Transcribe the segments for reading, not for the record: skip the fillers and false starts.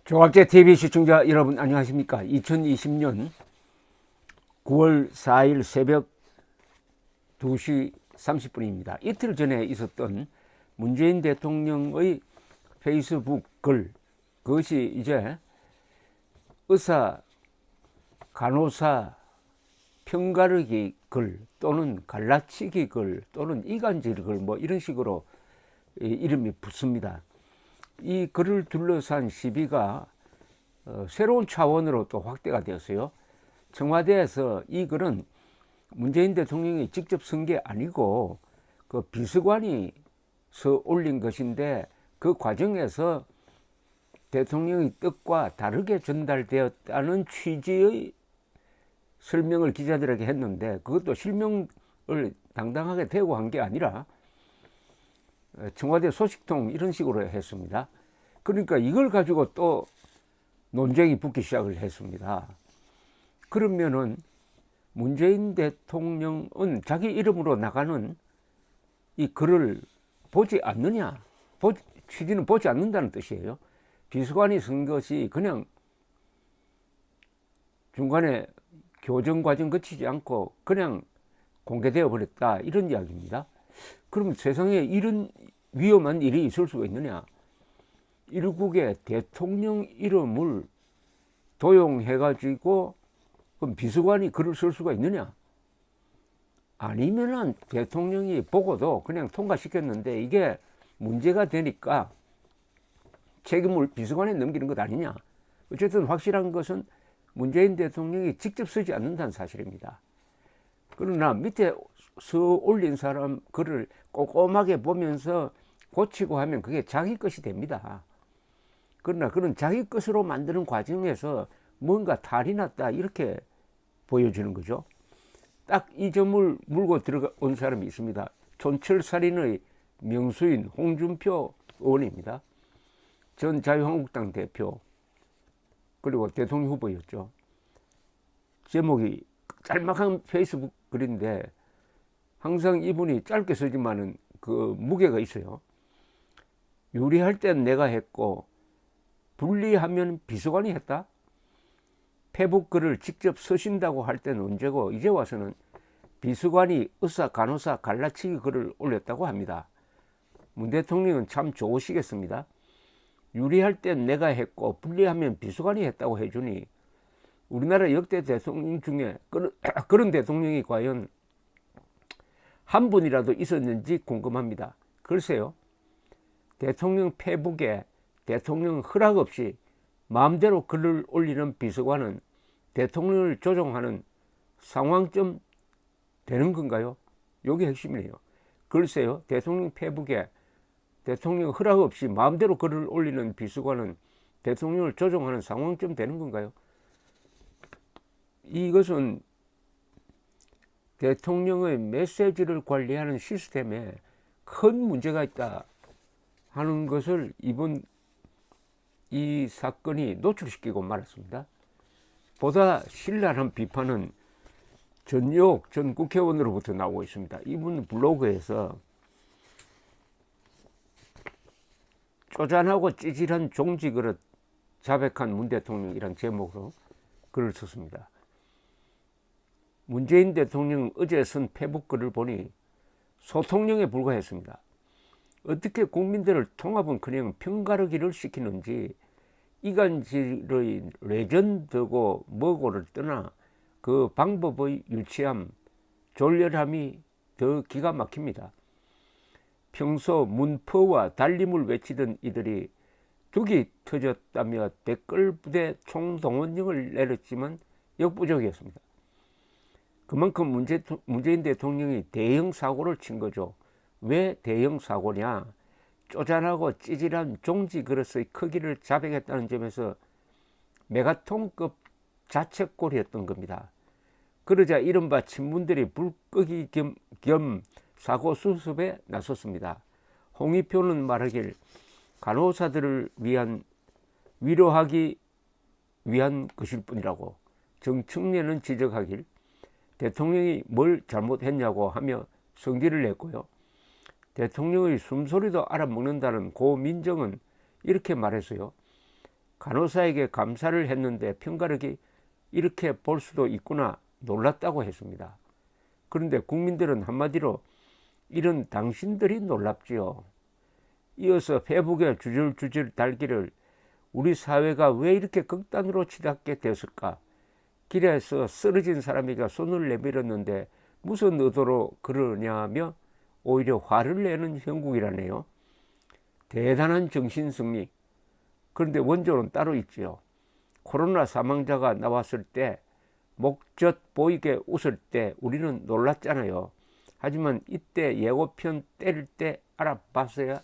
조갑제 TV 시청자 여러분 안녕하십니까? 2020년 9월 4일 새벽 2시 30분입니다. 이틀 전에 있었던 문재인 대통령의 페이스북 글, 그것이 이제 의사, 간호사 편가르기 글 또는 갈라치기 글 또는 이간질 글 뭐 이런 식으로 이름이 붙습니다. 이 글을 둘러싼 시비가 새로운 차원으로 또 확대가 되었어요. 청와대에서 이 글은 문재인 대통령이 직접 쓴 게 아니고 그 비서관이 서 올린 것인데 그 과정에서 대통령의 뜻과 다르게 전달되었다는 취지의 설명을 기자들에게 했는데, 그것도 실명을 당당하게 대고 한 게 아니라 청와대 소식통 이런 식으로 했습니다. 그러니까 이걸 가지고 또 논쟁이 붙기 시작을 했습니다. 그러면은 문재인 대통령은 자기 이름으로 나가는 이 글을 보지 않느냐, 취지는 보지 않는다는 뜻이에요. 비서관이 쓴 것이 그냥 중간에 교정 과정 거치지 않고 그냥 공개되어 버렸다, 이런 이야기입니다. 그럼 세상에 이런 위험한 일이 있을 수가 있느냐? 일국의 대통령 이름을 도용해가지고 그럼 비서관이 글을 쓸 수가 있느냐? 아니면은 대통령이 보고도 그냥 통과시켰는데 이게 문제가 되니까 책임을 비서관에 넘기는 것 아니냐? 어쨌든 확실한 것은 문재인 대통령이 직접 쓰지 않는다는 사실입니다. 그러나 밑에 서 올린 사람 글을 꼼꼼하게 보면서 고치고 하면 그게 자기 것이 됩니다. 그러나 그런 자기 것으로 만드는 과정에서 뭔가 탈이 났다, 이렇게 보여주는 거죠. 딱 이 점을 물고 들어온 사람이 있습니다. 촌철살인의 명수인 홍준표 의원입니다. 전 자유한국당 대표, 그리고 대통령 후보였죠. 제목이 짤막한 페이스북 글인데 항상 이분이 짧게 쓰지만은 그 무게가 있어요. 유리할 땐 내가 했고 불리하면 비서관이 했다. 페북 글을 직접 쓰신다고 할 때는 언제고 이제 와서는 비서관이 의사, 간호사 갈라치기 글을 올렸다고 합니다. 문 대통령은 참 좋으시겠습니다. 유리할 땐 내가 했고 불리하면 비서관이 했다고 해주니 우리나라 역대 대통령 중에 그런 대통령이 과연 한 분이라도 있었는지 궁금합니다. 글쎄요, 대통령 페북에 대통령 허락 없이 마음대로 글을 올리는 비서관은 대통령을 조종하는 상황점 되는 건가요? 이게 핵심이에요. 글쎄요, 대통령 페북에 대통령 허락 없이 마음대로 글을 올리는 비서관은 대통령을 조종하는 상황점 되는 건가요? 이것은 대통령의 메시지를 관리하는 시스템에 큰 문제가 있다 하는 것을 이번 이 사건이 노출시키고 말았습니다. 보다 신랄한 비판은 전역 전 국회의원으로부터 나오고 있습니다. 이분 블로그에서 쪼잔하고 찌질한 종지 그릇 자백한 문 대통령이란 제목으로 글을 썼습니다. 문재인 대통령 어제 쓴 페북 글을 보니 소통령에 불과했습니다. 어떻게 국민들을 통합은커녕 편가르기를 시키는지 이간질의 레전드고 뭐고를 떠나 그 방법의 유치함, 졸렬함이 더 기가 막힙니다. 평소 문퍼와 달림을 외치던 이들이 둑이 터졌다며 댓글 부대 총동원령을 내렸지만 역부족이었습니다. 그만큼 문재인 대통령이 대형 사고를 친 거죠. 왜 대형 사고냐? 쪼잔하고 찌질한 종지 그릇의 크기를 자백했다는 점에서 메가톤급 자책골이었던 겁니다. 그러자 이른바 친문들이 불끄기 겸 사고 수습에 나섰습니다. 홍익표는 말하길 간호사들을 위로하기 위한 것일 뿐이라고, 정청래는 지적하길 대통령이 뭘 잘못했냐고 하며 성질을 냈고요. 대통령의 숨소리도 알아먹는다는 고 민정은 이렇게 말했어요. 간호사에게 감사를 했는데 편가르기 이렇게 볼 수도 있구나 놀랐다고 했습니다. 그런데 국민들은 한마디로 이런 당신들이 놀랍지요. 이어서 페북에 주절주절 달기를 우리 사회가 왜 이렇게 극단으로 치닫게 되었을까? 길에서 쓰러진 사람에게 손을 내밀었는데 무슨 의도로 그러냐며 오히려 화를 내는 형국이라네요. 대단한 정신승리. 그런데 원조는 따로 있지요. 코로나 사망자가 나왔을 때 목젖 보이게 웃을 때 우리는 놀랐잖아요. 하지만 이때 예고편 때릴 때 알아봤어야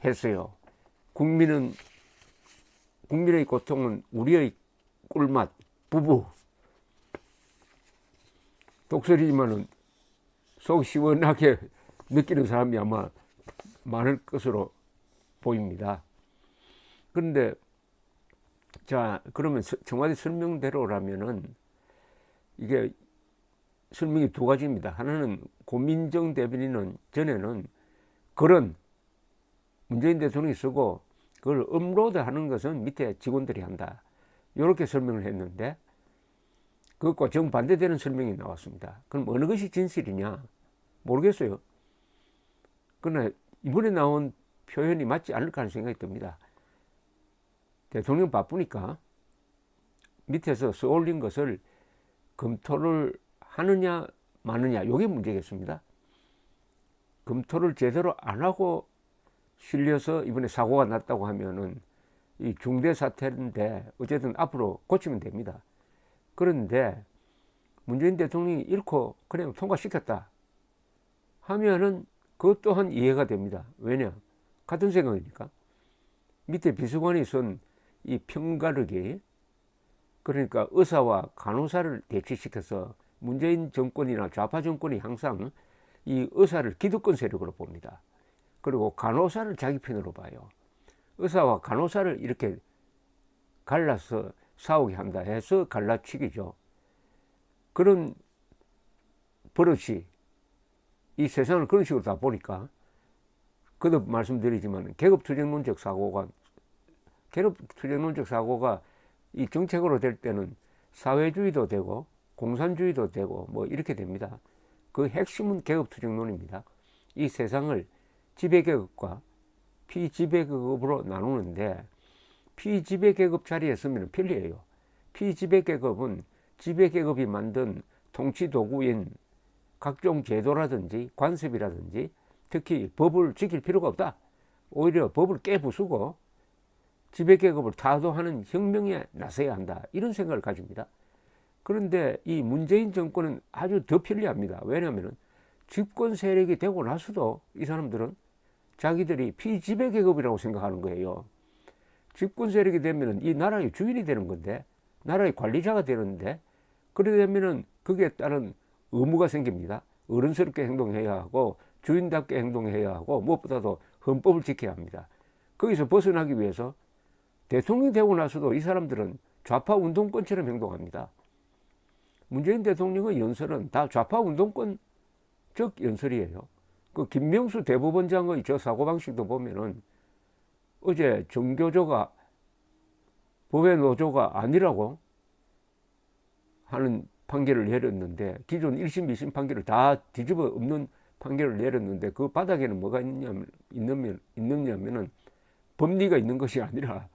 했어요. 국민의 고통은 우리의 꿀맛, 부부. 독설이지만은 속 시원하게 느끼는 사람이 아마 많을 것으로 보입니다. 그런데 자, 그러면 청와대 설명대로라면은 이게 설명이 두 가지입니다. 하나는 고민정 대변인은 전에는 글은 문재인 대통령이 쓰고 그걸 업로드하는 것은 밑에 직원들이 한다. 이렇게 설명을 했는데 그것과 정반대되는 설명이 나왔습니다. 그럼 어느 것이 진실이냐? 모르겠어요. 그러나 이번에 나온 표현이 맞지 않을까 하는 생각이 듭니다. 대통령 바쁘니까 밑에서 써올린 것을 검토를 하느냐 마느냐 이게 문제겠습니다. 검토를 제대로 안 하고 실려서 이번에 사고가 났다고 하면은 이 중대 사태인데 어쨌든 앞으로 고치면 됩니다. 그런데 문재인 대통령이 잃고 그냥 통과시켰다 하면은 그것 또한 이해가 됩니다. 왜냐? 같은 생각이니까. 밑에 비서관이 쓴 이 편가르기, 그러니까 의사와 간호사를 대치시켜서 문재인 정권이나 좌파 정권이 항상 이 의사를 기득권 세력으로 봅니다. 그리고 간호사를 자기 편으로 봐요. 의사와 간호사를 이렇게 갈라서 싸우게 한다 해서 갈라치기죠. 그런 버릇이 이 세상을 그런 식으로 다 보니까 그도 말씀드리지만 계급투쟁론적 사고가 이 정책으로 될 때는 사회주의도 되고 공산주의도 되고 뭐 이렇게 됩니다. 그 핵심은 계급투쟁론입니다. 이 세상을 지배계급과 피지배계급으로 나누는데 피지배계급 자리에 서면 편리해요. 피지배계급은 지배계급이 만든 통치도구인 각종 제도라든지 관습이라든지 특히 법을 지킬 필요가 없다. 오히려 법을 깨부수고 지배계급을 타도하는 혁명에 나서야 한다. 이런 생각을 가집니다. 그런데 이 문재인 정권은 아주 더 편리합니다. 왜냐하면 집권 세력이 되고 나서도 이 사람들은 자기들이 피지배계급이라고 생각하는 거예요. 집권 세력이 되면 이 나라의 주인이 되는 건데, 나라의 관리자가 되는데, 그러게 되면 거기에 따른 의무가 생깁니다. 어른스럽게 행동해야 하고 주인답게 행동해야 하고 무엇보다도 헌법을 지켜야 합니다. 거기서 벗어나기 위해서 대통령이 되고 나서도 이 사람들은 좌파 운동권처럼 행동합니다. 문재인 대통령의 연설은 다 좌파 운동권적 연설이에요. 그 김명수 대법원장의 저 사고방식도 보면은 어제 정교조가 법의 노조가 아니라고 하는 판결을 내렸는데, 기존 1심, 2심 판결을 다 뒤집어 엎는 판결을 내렸는데 그 바닥에는 뭐가 있느냐면은 법리가 있는 것이 아니라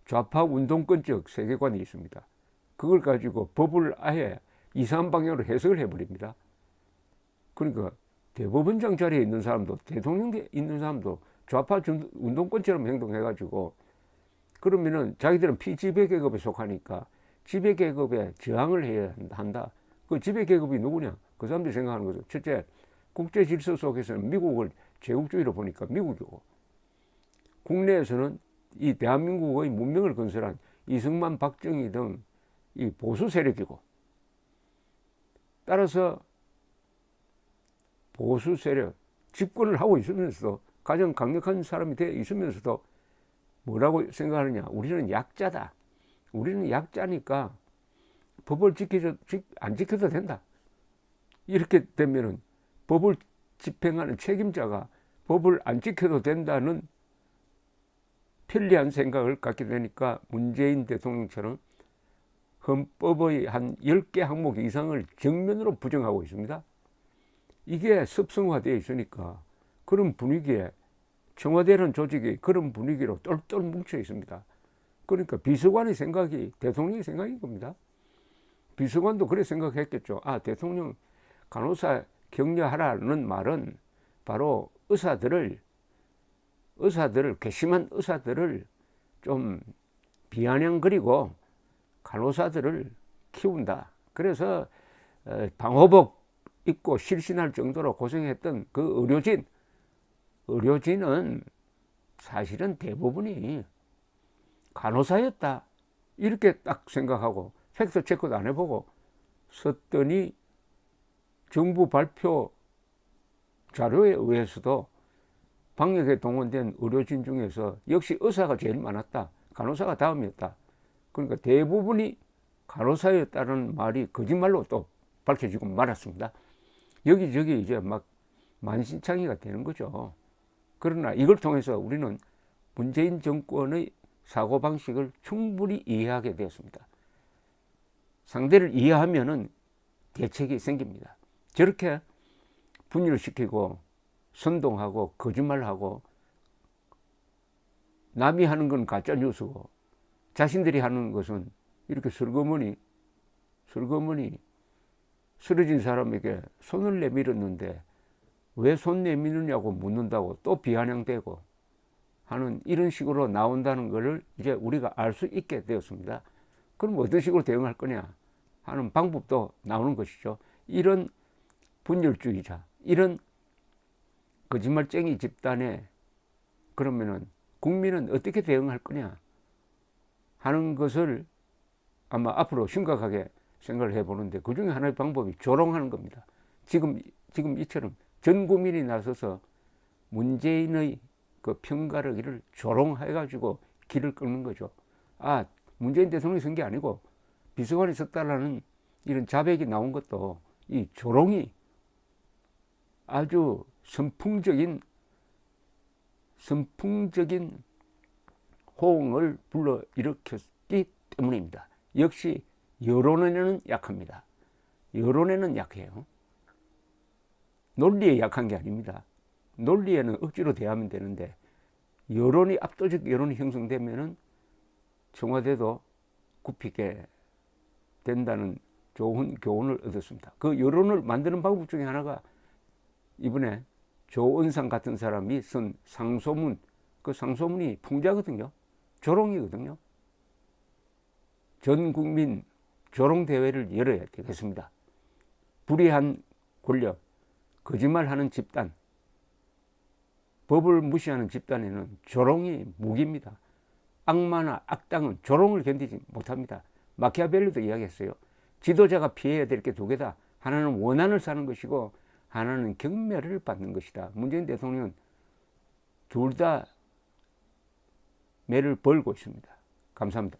좌파 운동권적 세계관이 있습니다. 그걸 가지고 법을 아예 이상한 방향으로 해석을 해버립니다. 그러니까 대법원장 자리에 있는 사람도 대통령에 있는 사람도 좌파 운동권처럼 행동해가지고 그러면은 자기들은 피지배계급에 속하니까 지배계급에 저항을 해야 한다. 그 지배계급이 누구냐? 그 사람들이 생각하는 거죠. 첫째, 국제 질서 속에서는 미국을 제국주의로 보니까 미국이고, 국내에서는 이 대한민국의 문명을 건설한 이승만, 박정희 등 이 보수 세력이고, 따라서 보수 세력, 집권을 하고 있으면서도 가장 강력한 사람이 되어 있으면서도 뭐라고 생각하느냐? 우리는 약자다. 우리는 약자니까 법을 안 지켜도 된다. 이렇게 되면은 법을 집행하는 책임자가 법을 안 지켜도 된다는 편리한 생각을 갖게 되니까 문재인 대통령처럼 헌법의 한 10개 항목 이상을 정면으로 부정하고 있습니다. 이게 습성화되어 있으니까 그런 분위기에 청와대라는 조직이 그런 분위기로 똘똘 뭉쳐 있습니다. 그러니까 비서관의 생각이 대통령의 생각인 겁니다. 비서관도 그래 생각했겠죠. 아, 대통령 간호사 격려하라는 말은 바로 의사들을 괘씸한 의사들을 좀 비아냥거리고 간호사들을 키운다. 그래서 방호복 입고 실신할 정도로 고생했던 그 의료진은 사실은 대부분이 간호사였다. 이렇게 딱 생각하고 팩트 체크도 안 해보고 썼더니 정부 발표 자료에 의해서도 방역에 동원된 의료진 중에서 역시 의사가 제일 많았다. 간호사가 다음이었다. 그러니까 대부분이 간호사였다는 말이 거짓말로 또 밝혀지고 말았습니다. 여기저기 이제 막 만신창이가 되는 거죠. 그러나 이걸 통해서 우리는 문재인 정권의 사고방식을 충분히 이해하게 되었습니다. 상대를 이해하면은 대책이 생깁니다. 저렇게 분열시키고 선동하고 거짓말하고 남이 하는 건 가짜 뉴스고 자신들이 하는 것은 이렇게 슬그머니 쓰러진 사람에게 손을 내밀었는데 왜 손 내미느냐고 묻는다고 또 비아냥대고 하는 이런 식으로 나온다는 것을 이제 우리가 알 수 있게 되었습니다. 그럼 어떤 식으로 대응할 거냐 하는 방법도 나오는 것이죠. 이런 분열주의자, 이런 거짓말쟁이 집단에 그러면은 국민은 어떻게 대응할 거냐 하는 것을 아마 앞으로 심각하게 생각을 해보는데 그 중에 하나의 방법이 조롱하는 겁니다. 지금 이처럼 전 국민이 나서서 문재인의 그 편가르기를 조롱해가지고 길을 끊는 거죠. 아, 문재인 대통령이 쓴 게 아니고 비서관이 썼다라는 이런 자백이 나온 것도 이 조롱이 아주 선풍적인 호응을 불러일으켰기 때문입니다. 역시 여론에는 약합니다. 여론에는 약해요. 논리에 약한 게 아닙니다. 논리에는 억지로 대하면 되는데 여론이 압도적 여론이 형성되면은 청와대도 굽히게 된다는 좋은 교훈을 얻었습니다. 그 여론을 만드는 방법 중에 하나가 이번에 조은상 같은 사람이 쓴 상소문, 그 상소문이 풍자거든요. 조롱이거든요. 전 국민 조롱 대회를 열어야 되겠습니다. 불의한 권력, 거짓말하는 집단, 법을 무시하는 집단에는 조롱이 무기입니다. 악마나 악당은 조롱을 견디지 못합니다. 마키아벨리도 이야기했어요. 지도자가 피해야 될 게 두 개다. 하나는 원한을 사는 것이고 하나는 경멸을 받는 것이다. 문재인 대통령은 둘 다 매를 벌고 있습니다. 감사합니다.